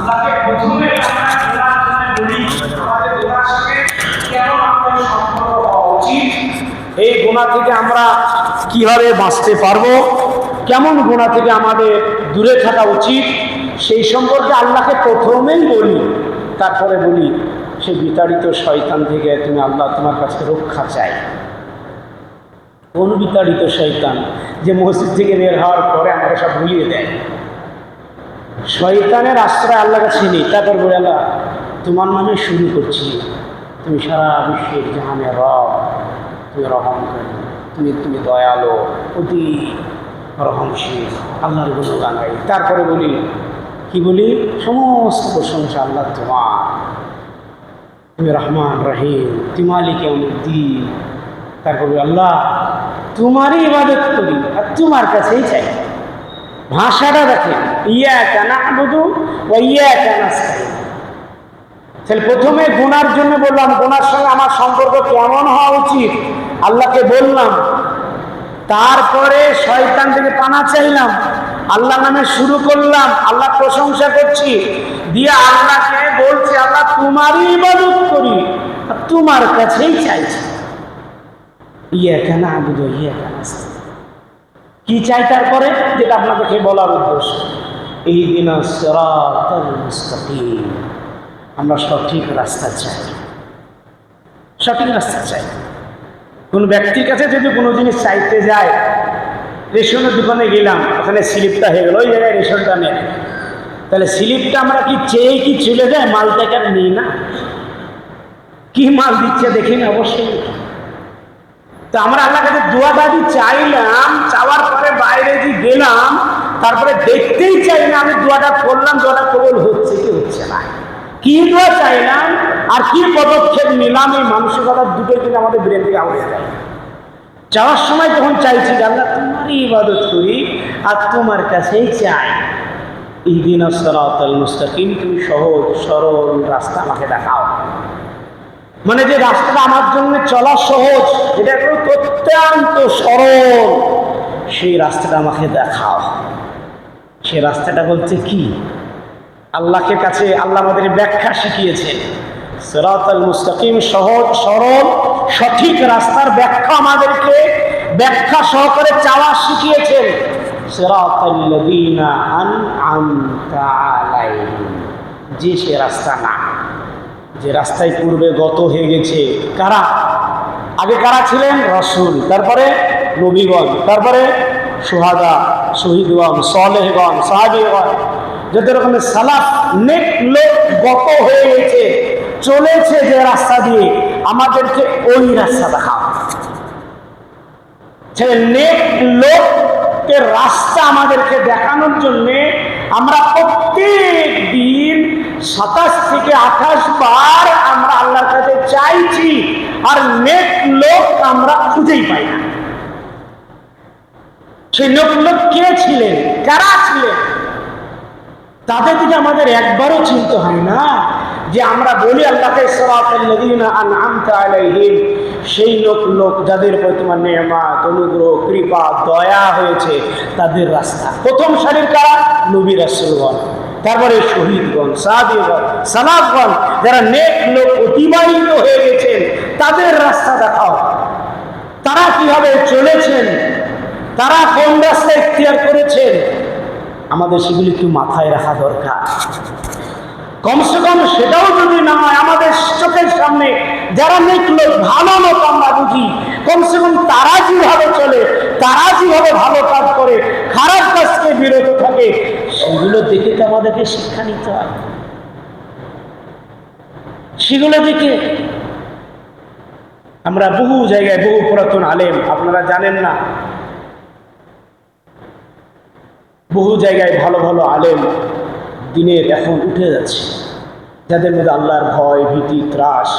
আল্লাহকে প্রথমে আমরা গুনাহ বলি, আমাদের গুনার সাথে কেন আমাদের সম্পর্ক হওয়া উচিত, এই গুনাহ থেকে আমরা কিভাবে বাঁচতে পারবো, কেমন গুনাহ থেকে আমাদের দূরে থাকা উচিত, সেই সম্পর্কে আল্লাহকে প্রথমেই বলি। তারপরে বলি সেই বিতাড়িত শয়তান থেকে তুমি আল্লাহ তোমার কাছে রক্ষা চাই। কোন বিতাড়িত শয়তান? যে মসজিদ থেকে বের হওয়ার পরে আমাকে সব ভুলিয়ে দেয়। শয়তানের আশ্রয় আল্লাহ কাছে নেই। তারপর বলে আল্লাহ তোমার নামে শুরু করছি, তুমি সারা বিশ্বের জাহানের রব, তুমি রহমকারী, তুমি দয়ালু, অতি রহমশীল, আল্লাহর গুণগান গাই। তারপরে বলি কি বলি? সমস্ত প্রশংসা আল্লাহ তোমার, তুমি রহমান রহিম, তুমি মালিক ইয়াউমিদ্দিন। তারপরে আল্লাহ তোমারই ইবাদত করি আর তোমার কাছেই চাই। ভাষাটা দেখেন, ইয়াকা না'বুদু ওয়া ইয়াকা নাস্তাঈন। তাহলে প্রথমে গুনার জন্য বললাম গুনার সঙ্গে আমার সম্পর্ক কেমন হওয়া উচিত, আল্লাহকে বললাম। তারপরে শয়তান থেকে পানা চাইলাম, আল্লাহ নামে শুরু করলাম, আল্লাহ প্রশংসা করছি, দিয়ে আল্লাহকে বলছি আল্লাহ তোমারই ইবাদত করি আর তোমার কাছেই চাইছি। ইয়াকা না'বুদু ওয়া ইয়াকা নাস্তাঈন। কি চাই তারপরে? যেটা আপনাদেরকে বলার উদ্দেশ্য, ইহদিনাস সিরাতাল মুস্তাকিম। আমরা সঠিক রাস্তা চাই, সঠিক রাস্তা চাই। কোন ব্যক্তির কাছে যদি কোনো জিনিস চাইতে যায়, রেশনের দোকানে গেলাম, ওখানে স্লিপটা হয়ে গেল, ওই জায়গায় রেশনটা নেই, তাহলে স্লিপটা আমরা কি চেয়ে কি চলে যায়? মালটাকে আর নিই না, কি মাল দিচ্ছে দেখি না, অবশ্যই। তো আমরা আল্লাহর কাছে দোয়া দাবি চাইলাম, চাওয়ার পরে বাইরে যে গেলাম, তারপরে দেখতেই চাই না আমি দোয়াটা করলাম, দোয়াটা কবুল হচ্ছে কি হচ্ছে না, কি দোয়া চাইলাম আর কি পদক্ষেপ নিলাম, এই মানসিকতা দুটোই কিন্তু আমাদের ব্রেন থেকে আউড়ে যায়। যাওয়ার সময় যখন চাইছি আল্লাহ তোমারই ইবাদত করি আর তোমার কাছেই চাই, ইহদিনাস সিরাতাল মুস্তাকিম, তুমি সহজ সরল রাস্তা আমাকে দেখাও। মানে যে রাস্তাটা আমার জন্য চলা সহজ, যেটা অত্যন্ত সরল, সেই রাস্তাটা আমাকে দেখাও। সেই রাস্তাটা বলতে কি? আল্লাহকে কাছে আল্লাহ আমাদের ব্যাখ্যা শিখিয়েছেন। সিরাতাল মুস্তাকিম, সহজ সরল সঠিক রাস্তার ব্যাখ্যা আমাদেরকে ব্যাখ্যা সহকারে চাওয়া শিখিয়েছেন। সিরাতাল্লাযীনা আন'আমতা আলাইহিম, যে সে রাস্তা না, যে রাস্তায় পূর্বে গত হয়ে গেছে। কারা? আগে কারা ছিলেন? রাসূল, তারপরে নবীগণ, তারপরে শুহাদা, শহীদগণ, সালেহগণ, সাহাবীগণ, যত রকমের সালাফ নেক লোক গত হয়ে গেছে, চলেছে যে রাস্তা দিয়ে, আমাদেরকে ওই রাস্তা দেখাও। নেক লোকের রাস্তা আমাদেরকে দেখানোর জন্যে আমরা প্রত্যেক দিন 27 থেকে 28 বার আমরা আল্লাহর কাছে চাইছি, আর নেক লোক আমরা খুঁজেই পাই না। সেই নেক লোক কে ছিলেন, কারা ছিলেন, তাদের দিকে আমাদের একবারও চিন্তা হয় না। যে আমরা বলি আল্লাহকে সিরাতাল্লাযীনা আন'আমতা আলাইহিম, সেই লোক যাদের উপর তোমার নেয়ামত, অনুগ্রহ, কৃপা, দয়া হয়েছে, তাদের রাস্তা। প্রথম সারির কারা? নবী রাসূলগণ, তারপরে শহীদগণ, সাহাবীগণ, সালাফগণ, যারা নেক লোক অতিবাহিত হয়ে গেছেন, তাদের রাস্তা দেখাও। তারা কিভাবে চলেছেন, তারা কোন রাস্তা ইখতিয়ার করেছেন, আমাদের সেগুলি একটু মাথায় রাখা দরকার। কমসে কম সেটাও যদি না হয়, আমাদের চোখের সামনে যারা নেক লোক, ভালো লোক আমরা বুঝি, কমসে কম তারা যেভাবে চলে, তারা যেভাবে ভালো কাজ করে, খারাপ কাজকে বিরত থাকে, সেগুলো দেখে তো আমাদেরকে শিক্ষা নিতে হয়। সেগুলো দেখে আমরা বহু জায়গায়, বহু পুরাতন আলেম, আপনারা জানেন না, বহু জায়গায় ভালো ভালো আলেম দিনের এখন উঠে যাচ্ছে, যাদের মধ্যে আল্লাহর ভয়, ভীতি, ত্রাস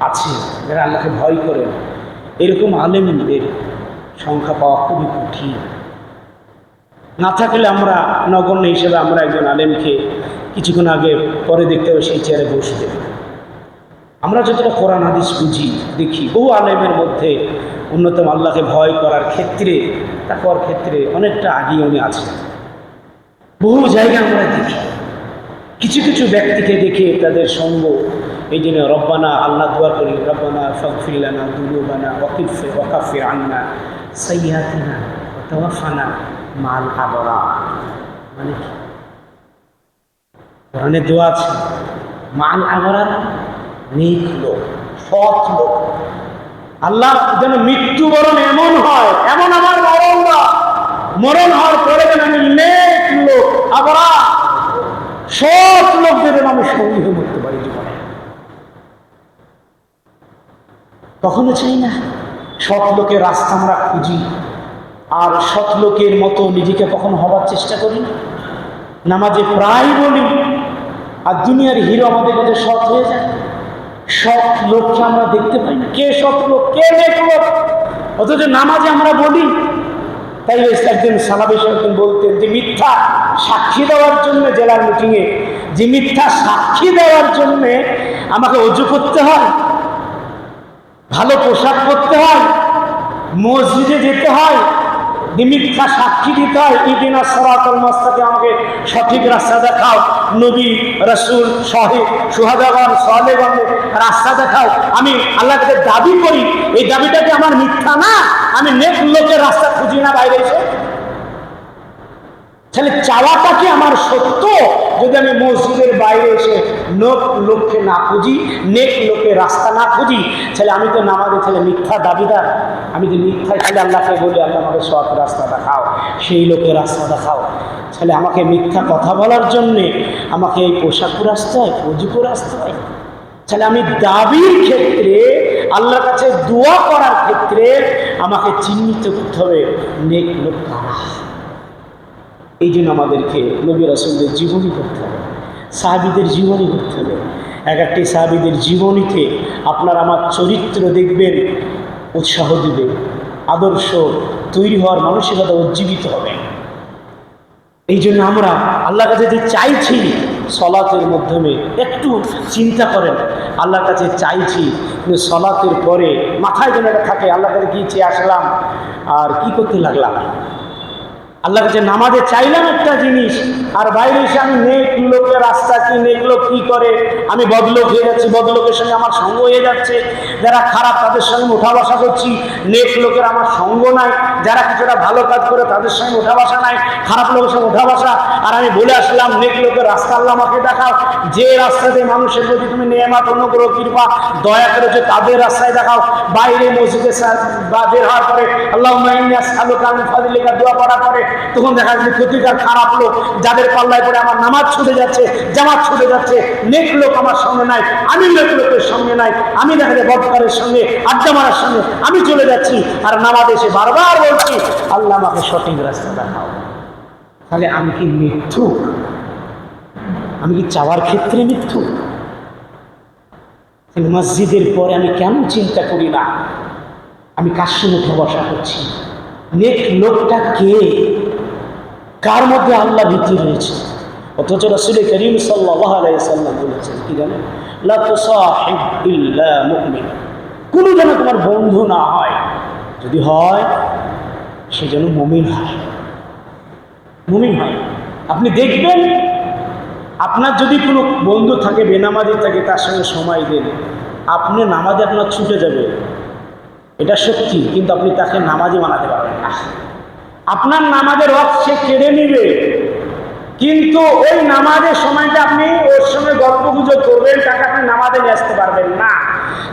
আছে, যারা আল্লাহকে ভয় করেন। এরকম আলেমদের সংখ্যা পাওয়া খুবই কঠিন। না থাকলে আমরা নগণ্য হিসেবে আমরা একজন আলেমকে কিছুক্ষণ আগে পরে দেখতে হবে সেই চেয়ারে বসতে। আমরা যতটা কোরআন হাদিস বুঝি, দেখি বহু আলেমের মধ্যে অন্যতম আল্লাহকে ভয় করার ক্ষেত্রে, তাকওয়ার ক্ষেত্রে অনেকটা আগিয়ে উনি আছেন। বহু জায়গায় আমরা দেখি কিছু কিছু ব্যক্তিকে দেখে তাদের সঙ্গ, এই জন্য রব্বানা, আল্লাহ দোয়া করি, রব্বানা ফাগফির লানা যুনুবানা ওয়াকাফির আন্না সাইয়্যাতিনা ওয়া তাওয়াফানা মাল আবরার। মানে কি? কোরআনে দোয়া আছে, মাল আবরার, নেক লোক, সৎ লোক। আল্লাহ যেন মৃত্যুবরণ এমন হয়, এমন আমার মরণ হওয়ার পরে যেন আমি নেক লোক, আবরার, সৎ লোকদের আমি সঙ্গী হয়ে মরতে পারি জীবনে। কখনো চাই না সৎ লোকের রাস্তা আমরা খুঁজি, আর সৎ লোকের মতো নিজেকে কখনো হবার চেষ্টা করি না। নামাজে প্রায় বলি, আর দুনিয়ার হিরো আমাদের কাছে সৎ হয়ে যায়। সৎ লোককে আমরা দেখতে পাই না, কে সৎ লোক, কে নেক লোক, অথচ নামাজে আমরা বলি। তাই একজন সালাফি একজন বলতেন যে মিথ্যা সাক্ষী দেওয়ার জন্য, জেলার মিটিংয়ে, যে মিথ্যা সাক্ষী দেওয়ার জন্য আমাকে অজু করতে হয়, ভালো পোশাক পরতে হয়, মসজিদে যেতে হয়, যে মিথ্যা সাক্ষী দিতে হয়, ইহদিনাস সিরাতাল মুস্তাকিম, আমাকে সঠিক রাস্তা দেখাও, নবী রাসূল শুহাদাগণ সালেহগণের রাস্তা দেখাও। আমি আল্লাহর কাছে দাবি করি, এই দাবিটাকে আমার মিথ্যা না, আমি নেক লোকের রাস্তা খুঁজি না বাইরে এসে। তাহলে চাওয়াটা কি আমার সত্য? যদি আমি মসজিদের বাইরে এসে লোককে না খুঁজি, নেক লোকের রাস্তা না খুঁজি, তাহলে আমি তো নামাজে তাহলে মিথ্যা দাবিদার। আমি তো মিথ্যা খালি আল্লাহকে বলি, আল্লাহ আমাকে সৎ রাস্তা দেখাও, সেই লোকের রাস্তা দেখাও। তাহলে আমাকে মিথ্যা কথা বলার জন্যে আমাকে এই পোশাক পরে আসতে হয়, অজু করে আসতে হয়। তাহলে আমি দাবির ক্ষেত্রে, আল্লাহর কাছে দোয়া করার ক্ষেত্রে আমাকে চিহ্নিত করতে হবে নেক লোক কারা। এই জন্য আমাদেরকে নবী রাসূলদের জীবনী করতে হবে, সাহাবীদের জীবনী করতে হবে। এক একটি সাহাবীদের জীবনীতে আপনার আমার চরিত্র দেখবেন, উৎসাহ দিবে, আদর্শ তৈরি হওয়ার মানসিকতা উজ্জীবিত হবে। এই জন্য আমরা আল্লাহর কাছে যে চাইছি, সলাতের মাধ্যমে একটু চিন্তা করেন, আল্লাহর কাছে চাইছি, কিন্তু সলাতের পরে মাথায় যেন এটা থাকে, আল্লাহর কাছে কি চেয়ে আসলাম আর কি করতে লাগলাম। আল্লাহর কাছে নামাজে চাইলাম একটা জিনিস, আর বাইরে এসে আমি নেক লোকের রাস্তা কি, নেক লোক কি করে, আমি বদলোক হয়ে যাচ্ছি, বদলোকের সঙ্গে আমার সঙ্গ হয়ে যাচ্ছে। যারা খারাপ তাদের সঙ্গে উঠা বসা করছি, নেক লোকের আমার সঙ্গ নাই। যারা কিছুটা ভালো কাজ করে তাদের সঙ্গে উঠা বসা নাই, খারাপ লোকের সঙ্গে উঠা বসা। আর আমি বলে আসলাম নেক লোকের রাস্তা আল্লাহ আমাকে দেখাও, যে রাস্তাতে মানুষের প্রতি তুমি নেয়ামত, অনুগ্রহ, কৃপা, দয়া করেছো, তাদের রাস্তায় দেখাও। বাইরে মসজিদে বা বের হওয়ার পরে আল্লাহুম্মা ইন্নী আসআলুকা মিন ফাদলিকা দোয়া করার পরে তখন দেখা যাচ্ছে প্রতিকার খারাপ লোক, যাদের পাল্লায় পরে আমার নামাজ ছুটে যাচ্ছে, জামাত ছুটে যাচ্ছে, নেক লোক আমার সঙ্গে নাই, আমি নেক লোকের সঙ্গে নাই, আমি দেখা যায় বদকারের সঙ্গে, আড্ডা মারার সঙ্গে আমি চলে যাচ্ছি। আর নামাজ এসে বারবার বলছি আল্লাহ আমাকে সঠিক রাস্তা দেখাও। তাহলে আমি কি মিথ্যুক? আমি কি চাওয়ার ক্ষেত্রে মিথ্যুক? মসজিদের পরে আমি কেন চিন্তা করি না আমি কার সঙ্গে উঠা বসা করছি, নেক লোকটা কে, কার মধ্যে আল্লাহ ভীতি রয়েছে। অথচ রাসূল করিম সাল্লাল্লাহু আলাইহি ওয়াসাল্লাম বলেছেন কি জানেন, লা তুসাহিব ইল্লা মুমিন, কোনো যেন তোমার বন্ধু না হয়, যদি হয় সে যেন মুমিন হয়, মুমিন হয়। আপনি দেখবেন আপনার যদি কোনো বন্ধু থাকে বেনামাজি থাকে, তার সঙ্গে সময় দেন, আপনি নামাজে আপনার ছুটে যাবে, এটা সত্যি, কিন্তু আপনি তাকে নামাজি বানাতে পারবেন না। আপনার নামাজের হক সে কেড়ে নিবে, কিন্তু ওই নামাজের সময়টা আপনি ওর সঙ্গে গল্প গুজব করবেন, তাকে আপনি নামাজে নিয়ে আসতে পারবেন না।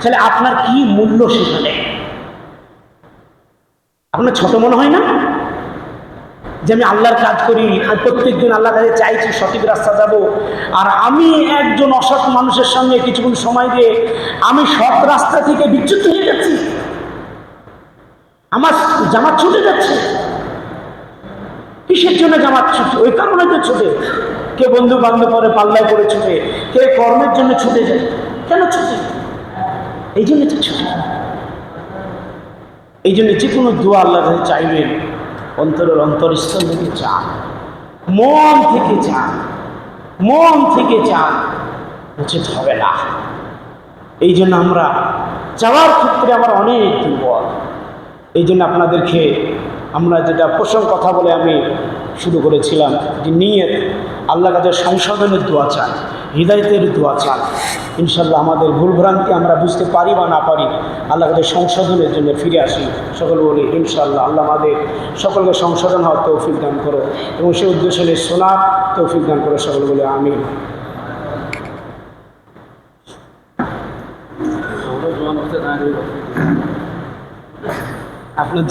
তাহলে আপনার কি মূল্য সেখানে? আপনার ছোট মনে হয় না যে আমি আল্লাহর কাজ করি, আর প্রত্যেকদিন আল্লাহর কাছে চাইছি সঠিক রাস্তা যাব, আর আমি একজন অসৎ মানুষের সঙ্গে কিছুক্ষণ সময় দিয়ে আমি সৎ রাস্তা থেকে বিচ্যুত হয়ে যাচ্ছি, আমার জামাত ছুটে যাচ্ছে। কিসের জন্য জামাত ছুটে? ওই কারণে তো ছুটে। কে বন্ধু বান্ধব পরে পাল্লায় করে ছুটে, কে কর্মের জন্য ছুটে যায়। কেন ছুটে? এই জন্য তো ছুটে। এই জন্য যে কোনো দোয়া আল্লাহর কাছে চাইবেন, অন্তরের অন্তরস্থল থেকে চান, মন থেকে চান, মন থেকে চান, উচিত হবে না। এই জন্য আমরা চাওয়ার ক্ষেত্রে আমরা অনেক দুর্বল। এই জন্য আপনাদেরকে আমরা যেটা প্রসঙ্গ কথা বলে আমি শুরু করেছিলাম যে নিয়ত, আল্লাহ কাছে সংশোধনের দোয়া চান, হৃদায়তের দোয়া চান। ইনশাল্লাহ আমাদের ভুলভ্রান্তি আমরা বুঝতে পারি বা না পারি, আল্লাহ কাছে সংশোধনের জন্য ফিরে আসি। সকল বলি ইনশাল্লাহ আল্লাহ আমাদের সকলকে সংশোধন হওয়ার তৌফিক দান করো এবং সে উদ্দেশ্যে শোনার তৌফিক দান করো। সকল বলি আমিন। আপনার